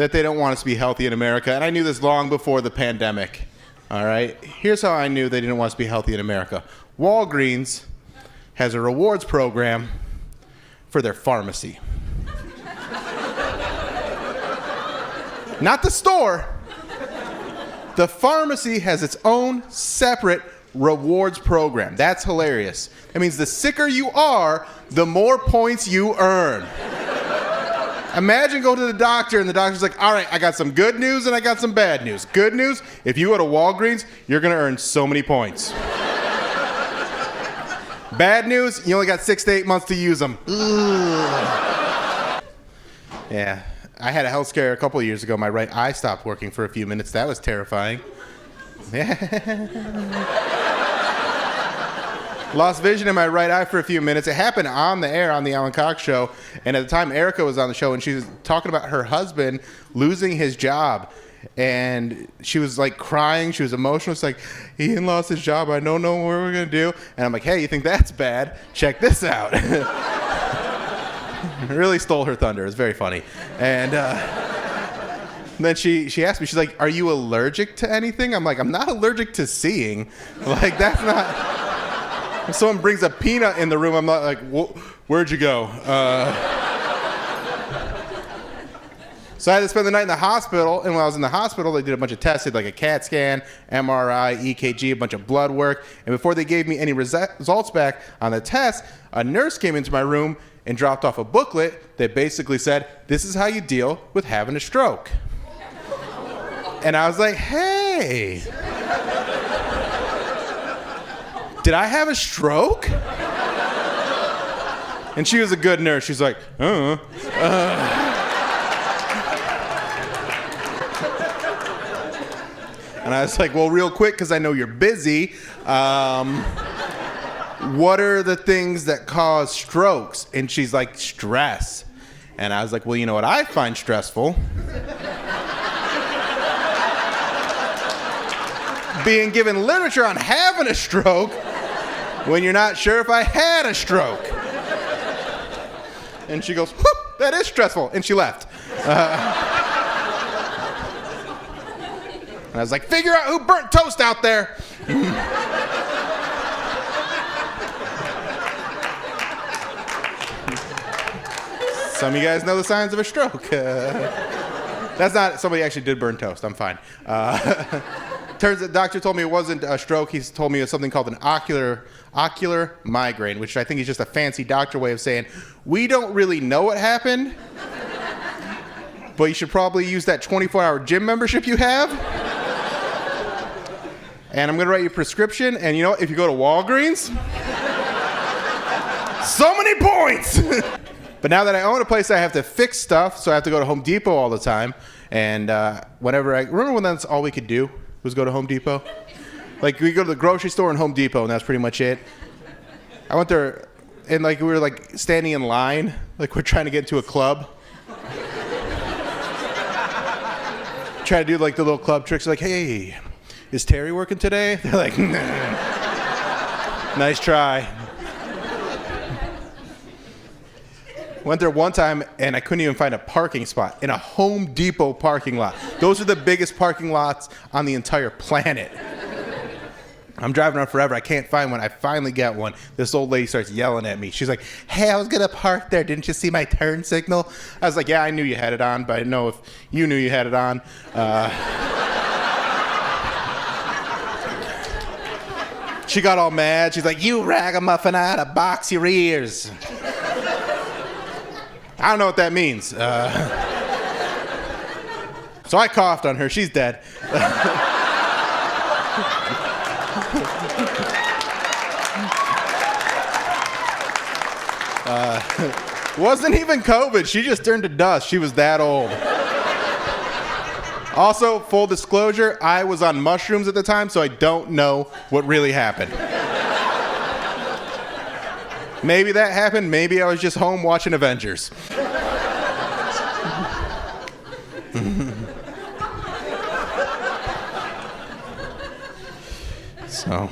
that they don't want us to be healthy in America, and I knew this long before the pandemic. All right? Here's how I knew they didn't want us to be healthy in America. Walgreens has a rewards program for their pharmacy. Not the store. The pharmacy has its own separate rewards program. That's hilarious. That means the sicker you are, the more points you earn. Imagine going to the doctor and the doctor's like, all right, I got some good news and I got some bad news. Good news, if you go to Walgreens, you're going to earn so many points. Bad news, you only got 6 to 8 months to use them. Yeah, I had a health scare a couple of years ago. My right eye stopped working for a few minutes. That was terrifying. Lost vision in my right eye for a few minutes. It happened on the air on the Alan Cox show. And at the time, Erica was on the show, and she was talking about her husband losing his job. And she was like crying. She was emotional. It's like, he lost his job. I don't know what we're going to do. And I'm like, hey, you think that's bad? Check this out. Really stole her thunder. It was very funny. And then she asked me, she's like, are you allergic to anything? I'm like, I'm not allergic to seeing. Like, that's not... If someone brings a peanut in the room, I'm not like, where'd you go? So I had to spend the night in the hospital, and when I was in the hospital, they did a bunch of tests. They did like a CAT scan, MRI, EKG, a bunch of blood work. And before they gave me any results back on the test, a nurse came into my room and dropped off a booklet that basically said, this is how you deal with having a stroke. And I was like, hey. Did I have a stroke? And she was a good nurse. She's like, And I was like, well, real quick, because I know you're busy, what are the things that cause strokes? And she's like, stress. And I was like, well, you know what I find stressful? Being given literature on having a stroke when you're not sure if I had a stroke. And she goes, whoop, that is stressful. And she left. And I was like, figure out who burnt toast out there. Some of you guys know the signs of a stroke. That's not, somebody actually did burn toast. I'm fine. Turns out the doctor told me it wasn't a stroke. He's told me it was something called an ocular migraine, which I think is just a fancy doctor way of saying, we don't really know what happened, but you should probably use that 24-hour gym membership you have. And I'm going to write you a prescription, and you know what? If you go to Walgreens, so many points! But now that I own a place, I have to fix stuff, so I have to go to Home Depot all the time. And remember when that's all we could do? Was go to Home Depot. Like, we go to the grocery store and Home Depot, and that's pretty much it. I went there, and like we were like standing in line, like we're trying to get into a club. Try to do like the little club tricks, like, hey, is Terry working today? They're like, nah. Nice try. Went there one time, and I couldn't even find a parking spot in a Home Depot parking lot. Those are the biggest parking lots on the entire planet. I'm driving around forever. I can't find one. I finally get one. This old lady starts yelling at me. She's like, hey, I was going to park there. Didn't you see my turn signal? I was like, yeah, I knew you had it on, but I didn't know if you knew you had it on. She got all mad. She's like, you ragamuffin, I ought to box your ears. I don't know what that means. So I coughed on her. She's dead. Wasn't even COVID. She just turned to dust. She was that old. Also, full disclosure, I was on mushrooms at the time, so I don't know what really happened. Maybe that happened. Maybe I was just home watching Avengers. So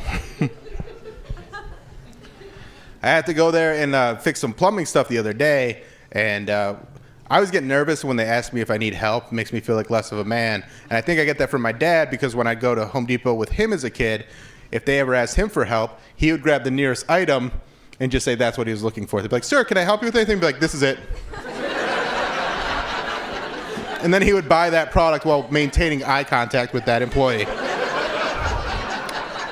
I had to go there and fix some plumbing stuff the other day, and I always get nervous when they ask me if I need help. It makes me feel like less of a man. And I think I get that from my dad because when I go to Home Depot with him as a kid, if they ever asked him for help, he would grab the nearest item and just say that's what he was looking for. They'd be like, sir, can I help you with anything? He'd be like, this is it. And then he would buy that product while maintaining eye contact with that employee.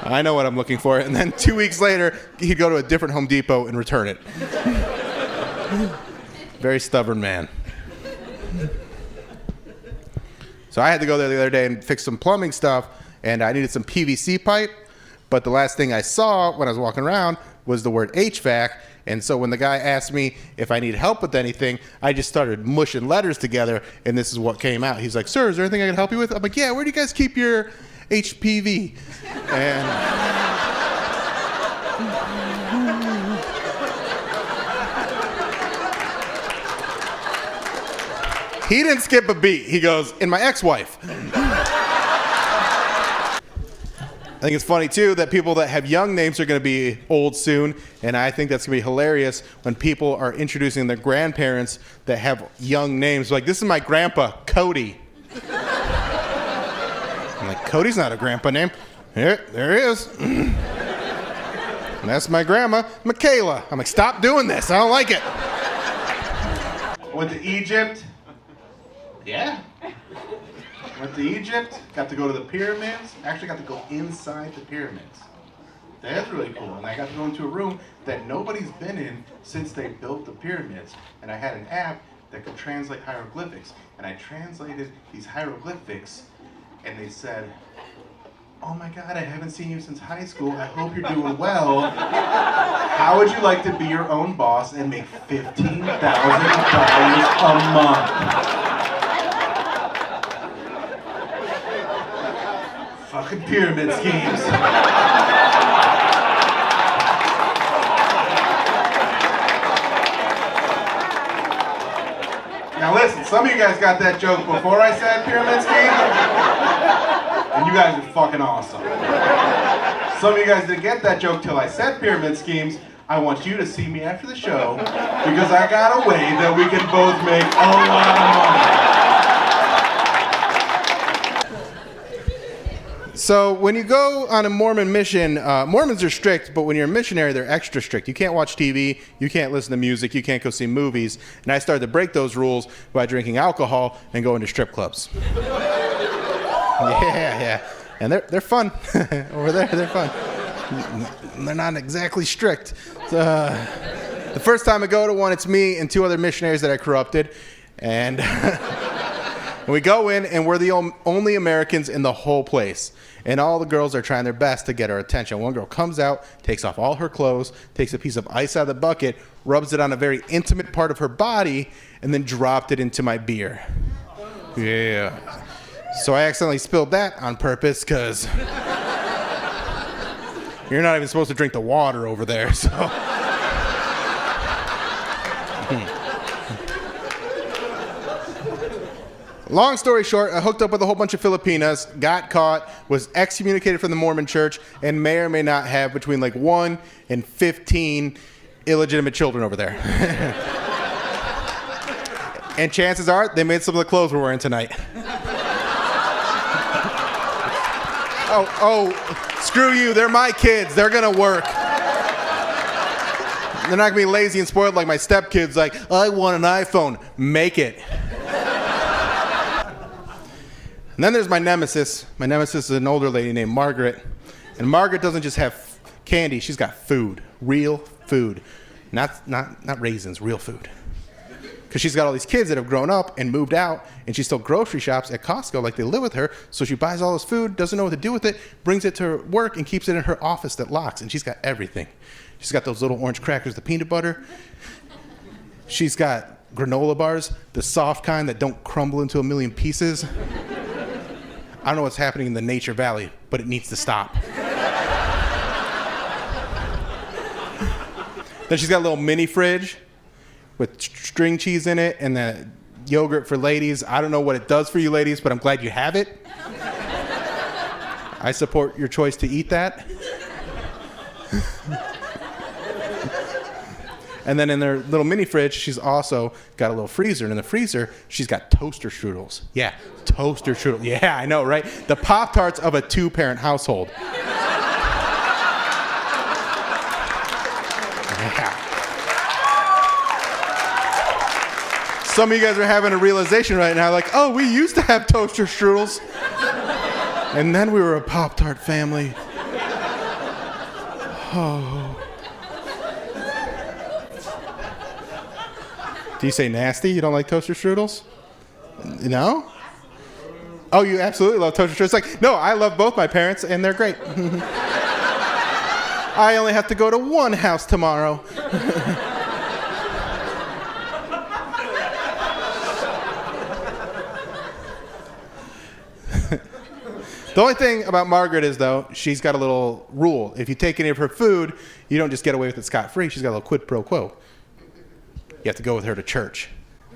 I know what I'm looking for. And then 2 weeks later, he'd go to a different Home Depot and return it. Very stubborn man. So I had to go there the other day and fix some plumbing stuff, and I needed some PVC pipe. But the last thing I saw when I was walking around was the word HVAC. And so when the guy asked me if I need help with anything, I just started mushing letters together, and this is what came out. He's like, sir, is there anything I can help you with? I'm like, yeah, where do you guys keep your HPV? And he didn't skip a beat. He goes, in my ex-wife. I think it's funny, too, that people that have young names are going to be old soon, and I think that's going to be hilarious when people are introducing their grandparents that have young names. Like, this is my grandpa, Cody. I'm like, Cody's not a grandpa name. There he is. And that's my grandma, Michaela. I'm like, stop doing this. I don't like it. Went to Egypt. Yeah. Went to Egypt, got to go to the pyramids, actually got to go inside the pyramids. That's really cool. And I got to go into a room that nobody's been in since they built the pyramids. And I had an app that could translate hieroglyphics. And I translated these hieroglyphics, and they said, oh my God, I haven't seen you since high school. I hope you're doing well. How would you like to be your own boss and make $15,000 a month? Fucking pyramid schemes. Now listen, some of you guys got that joke before I said pyramid scheme, and you guys are fucking awesome. Some of you guys didn't get that joke till I said pyramid schemes. I want you to see me after the show because I got a way that we can both make a lot of money. So when you go on a Mormon mission, Mormons are strict, but when you're a missionary, they're extra strict. You can't watch TV, you can't listen to music, you can't go see movies. And I started to break those rules by drinking alcohol and going to strip clubs. Yeah. And they're fun. Over there, they're fun. They're not exactly strict. The first time I go to one, it's me and two other missionaries that I corrupted. And we go in, and we're the only Americans in the whole place. And all the girls are trying their best to get our attention. One girl comes out, takes off all her clothes, takes a piece of ice out of the bucket, rubs it on a very intimate part of her body, and then dropped it into my beer. Yeah. So I accidentally spilled that on purpose, because you're not even supposed to drink the water over there, so. Long story short, I hooked up with a whole bunch of Filipinas, got caught, was excommunicated from the Mormon church, and may or may not have between like 1 and 15 illegitimate children over there. And chances are, they made some of the clothes we're wearing tonight. Oh, screw you, they're my kids, they're gonna work. They're not gonna be lazy and spoiled like my stepkids, like, I want an iPhone, make it. And then there's my nemesis. My nemesis is an older lady named Margaret. And Margaret doesn't just have candy, she's got food. Real food. Not raisins, real food. Because she's got all these kids that have grown up and moved out, and she still grocery shops at Costco like they live with her, so she buys all this food, doesn't know what to do with it, brings it to work, and keeps it in her office that locks, and she's got everything. She's got those little orange crackers, the peanut butter. She's got granola bars, the soft kind that don't crumble into a million pieces. I don't know what's happening in the Nature Valley, but it needs to stop. Then she's got a little mini fridge with string cheese in it and the yogurt for ladies. I don't know what it does for you ladies, but I'm glad you have it. I support your choice to eat that. And then in their little mini fridge, she's also got a little freezer. And in the freezer, she's got toaster strudels. Yeah, toaster strudels. Yeah, I know, right? The Pop-Tarts of a 2-parent household. Yeah. Some of you guys are having a realization right now, like, oh, we used to have toaster strudels. And then we were a Pop-Tart family. Oh. Do you say nasty? You don't like toaster strudels? No? Oh, you absolutely love toaster strudels. It's like, no, I love both my parents, and they're great. I only have to go to one house tomorrow. The only thing about Margaret is, though, she's got a little rule. If you take any of her food, you don't just get away with it scot-free. She's got a little quid pro quo. You have to go with her to church.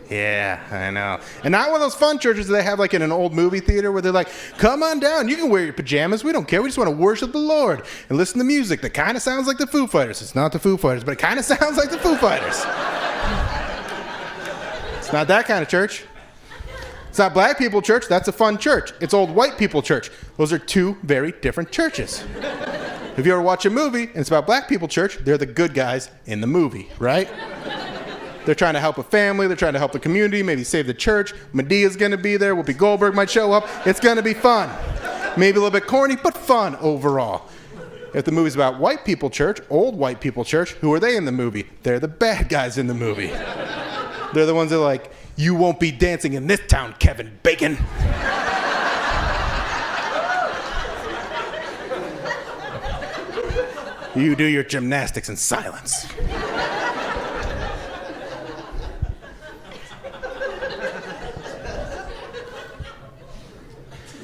Yeah, I know. And not one of those fun churches that they have like in an old movie theater where they're like, come on down, you can wear your pajamas, we don't care, we just want to worship the Lord and listen to music that kind of sounds like the Foo Fighters. It's not the Foo Fighters, but it kind of sounds like the Foo Fighters. It's not that kind of church. It's not black people church, that's a fun church. It's old white people church. Those are two very different churches. If you ever watch a movie and it's about black people church, they're the good guys in the movie, right? They're trying to help a family. They're trying to help the community, maybe save the church. Medea's going to be there. Whoopi Goldberg might show up. It's going to be fun. Maybe a little bit corny, but fun overall. If the movie's about white people church, old white people church, who are they in the movie? They're the bad guys in the movie. They're the ones that are like, you won't be dancing in this town, Kevin Bacon. You do your gymnastics in silence.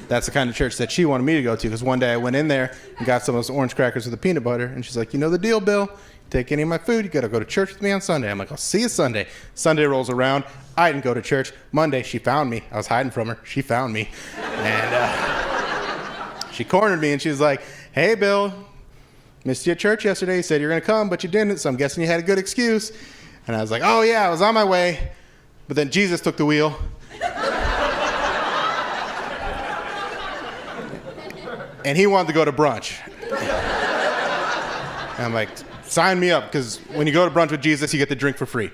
That's the kind of church that she wanted me to go to, because one day I went in there and got some of those orange crackers with the peanut butter, and she's like, you know the deal, Bill. Take any of my food, you got to go to church with me on Sunday. I'm like, I'll see you Sunday. Sunday rolls around. I didn't go to church. Monday, she found me. I was hiding from her. She found me. And she cornered me, and she was like, hey, Bill, missed you at church yesterday. You said you were going to come, but you didn't, so I'm guessing you had a good excuse. And I was like, oh, yeah, I was on my way. But then Jesus took the wheel. And he wanted to go to brunch. And I'm like, sign me up, because when you go to brunch with Jesus, you get the drink for free.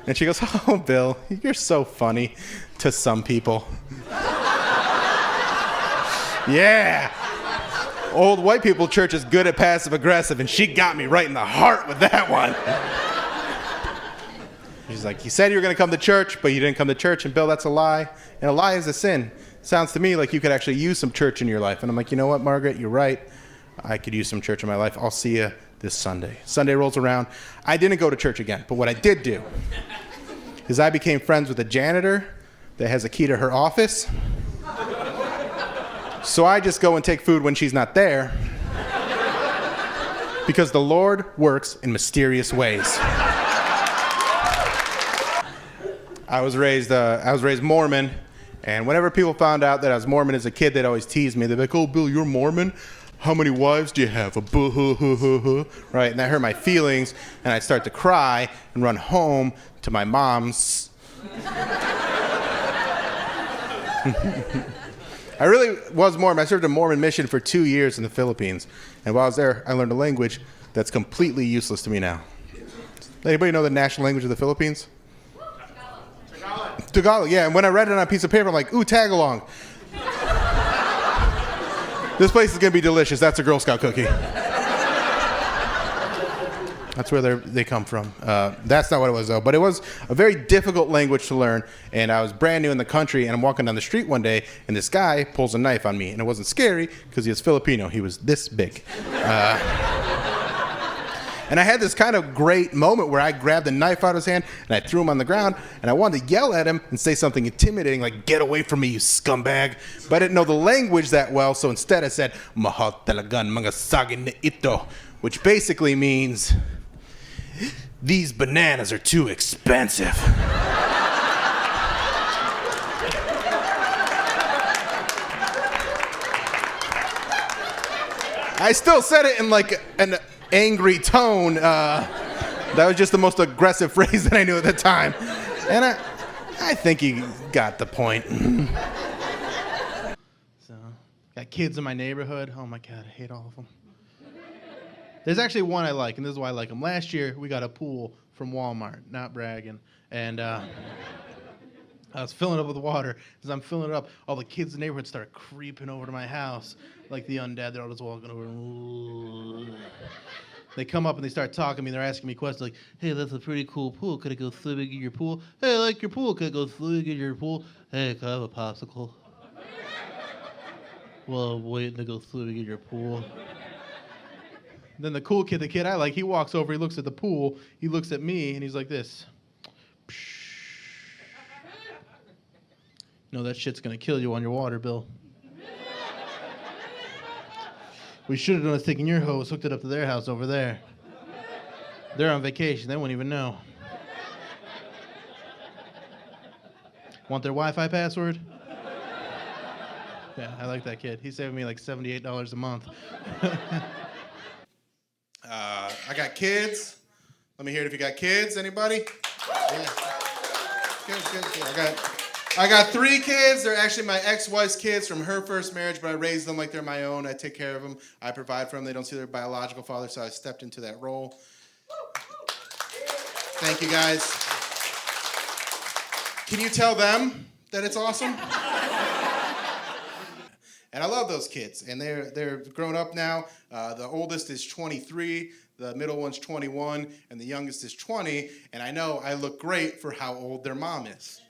And she goes, oh, Bill, you're so funny to some people. Yeah. Old white people church is good at passive aggressive, and she got me right in the heart with that one. She's like, you said you were going to come to church, but you didn't come to church. And Bill, that's a lie. And a lie is a sin. Sounds to me like you could actually use some church in your life. And I'm like, you know what, Margaret, you're right. I could use some church in my life. I'll see you this Sunday. Sunday rolls around. I didn't go to church again. But what I did do is I became friends with a janitor that has a key to her office. So I just go and take food when she's not there, because the Lord works in mysterious ways. I was raised Mormon, and whenever people found out that I was Mormon as a kid, they'd always tease me. They'd be like, oh, Bill, you're Mormon? How many wives do you have? A boo-hoo-hoo-hoo-hoo. Right, and that hurt my feelings, and I'd start to cry and run home to my mom's. I really was Mormon. I served a Mormon mission for 2 years in the Philippines, and while I was there, I learned a language that's completely useless to me now. Anybody know the national language of the Philippines? Tagalog, yeah. And when I read it on a piece of paper, I'm like, ooh, tag-along. This place is going to be delicious. That's a Girl Scout cookie. That's where they come from. That's not what it was, though. But it was a very difficult language to learn. And I was brand new in the country, and I'm walking down the street one day, and this guy pulls a knife on me. And it wasn't scary, because he was Filipino. He was this big. And I had this kind of great moment where I grabbed the knife out of his hand and I threw him on the ground, and I wanted to yell at him and say something intimidating like, get away from me, you scumbag. But I didn't know the language that well, so instead I said, mahal talagan mga saging na ito, which basically means, these bananas are too expensive. I still said it in like an angry tone. That was just the most aggressive phrase that I knew at the time. And I think he got the point. So, got kids in my neighborhood. Oh my God, I hate all of them. There's actually one I like, and this is why I like them. Last year, we got a pool from Walmart, not bragging. And I was filling it up with water. As I'm filling it up, all the kids in the neighborhood start creeping over to my house like the undead. They're all just walking over. They come up and they start talking to me. They're asking me questions like, hey, that's a pretty cool pool. Could I go swimming in your pool? Hey, I like your pool. Could I go swimming in your pool? Hey, can I have a popsicle? Well, I'm waiting to go swimming in your pool. Then the cool kid, the kid I like, he walks over, he looks at the pool, he looks at me, and he's like this. No, that shit's going to kill you on your water bill. We should have done is taken your hose, hooked it up to their house over there. They're on vacation. They won't even know. Want their Wi-Fi password? Yeah, I like that kid. He saved me like $78 a month. I got kids. Let me hear it if you got kids. Anybody? Yeah. Good. I got 3 kids. They're actually my ex-wife's kids from her first marriage, but I raised them like they're my own. I take care of them. I provide for them. They don't see their biological father, so I stepped into that role. Thank you, guys. Can you tell them that it's awesome? And I love those kids, and they're grown up now. The oldest is 23, the middle one's 21, and the youngest is 20, and I know I look great for how old their mom is.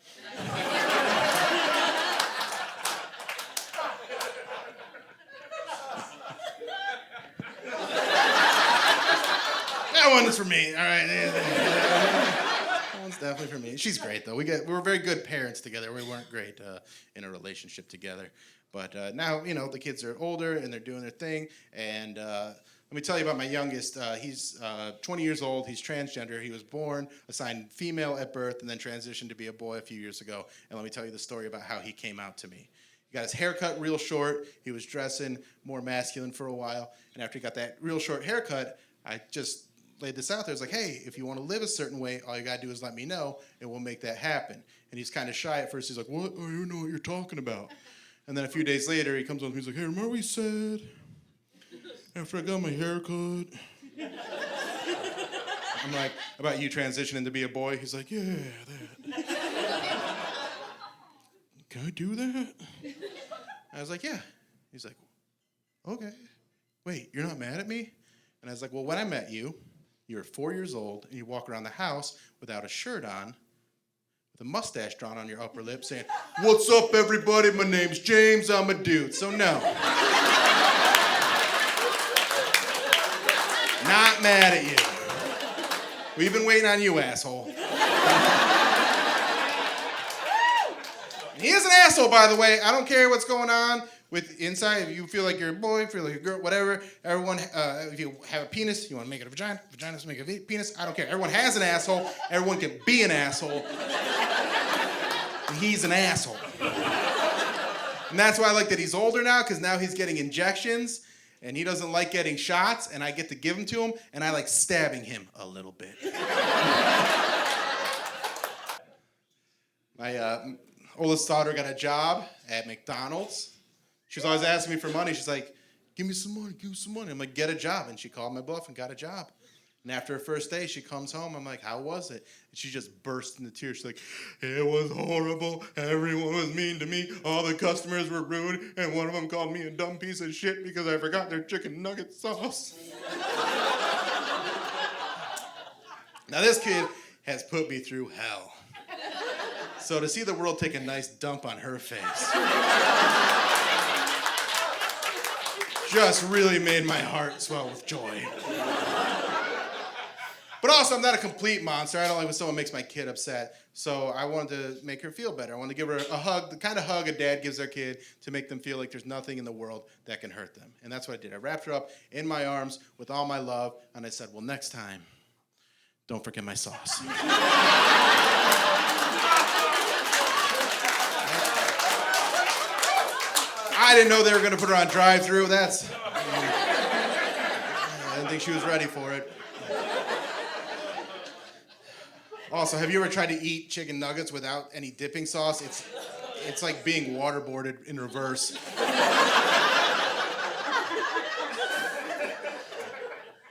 That one's for me, all right. That one's definitely for me. She's great, though. We were very good parents together. We weren't great in a relationship together. But now, the kids are older, and they're doing their thing, and let me tell you about my youngest. He's 20 years old. He's transgender. He was born, assigned female at birth, and then transitioned to be a boy a few years ago. And let me tell you the story about how he came out to me. He got his hair cut real short. He was dressing more masculine for a while. And after he got that real short haircut, I just laid this out there. I was like, hey, if you want to live a certain way, all you got to do is let me know, and we'll make that happen. And he's kind of shy at first. He's like, what? I don't even know what you're talking about. And then a few days later, he comes on. He's like, hey, remember we said after I got my hair cut? I'm like, about you transitioning to be a boy? He's like, yeah, that. Can I do that? I was like, yeah. He's like, okay. Wait, you're not mad at me? And I was like, well, when I met you, you were 4 years old, and you walk around the house without a shirt on, with a mustache drawn on your upper lip, saying, what's up, everybody? My name's James. I'm a dude. So no. Not mad at you. We've been waiting on you, asshole. And he is an asshole, by the way. I don't care what's going on with inside. If you feel like you're a boy, feel like you're a girl, whatever. Everyone, if you have a penis, you want to make it a vagina. Vaginas make a penis. I don't care. Everyone has an asshole. Everyone can be an asshole. And he's an asshole. And that's why I like that he's older now, because now he's getting injections. And he doesn't like getting shots, and I get to give them to him, and I like stabbing him a little bit. My oldest daughter got a job at McDonald's. She was always asking me for money. She's like, give me some money. I'm like, get a job. And she called my bluff and got a job. And after her first day, she comes home. I'm like, how was it? And she just burst into tears. She's like, it was horrible. Everyone was mean to me. All the customers were rude. And one of them called me a dumb piece of shit because I forgot their chicken nugget sauce. Now, this kid has put me through hell. So to see the world take a nice dump on her face just really made my heart swell with joy. But also, I'm not a complete monster. I don't like when someone makes my kid upset. So I wanted to make her feel better. I wanted to give her a hug, the kind of hug a dad gives their kid to make them feel like there's nothing in the world that can hurt them. And that's what I did. I wrapped her up in my arms with all my love, and I said, well, next time, don't forget my sauce. I didn't know they were going to put her on drive-thru. didn't think she was ready for it. Also, have you ever tried to eat chicken nuggets without any dipping sauce? It's like being waterboarded in reverse.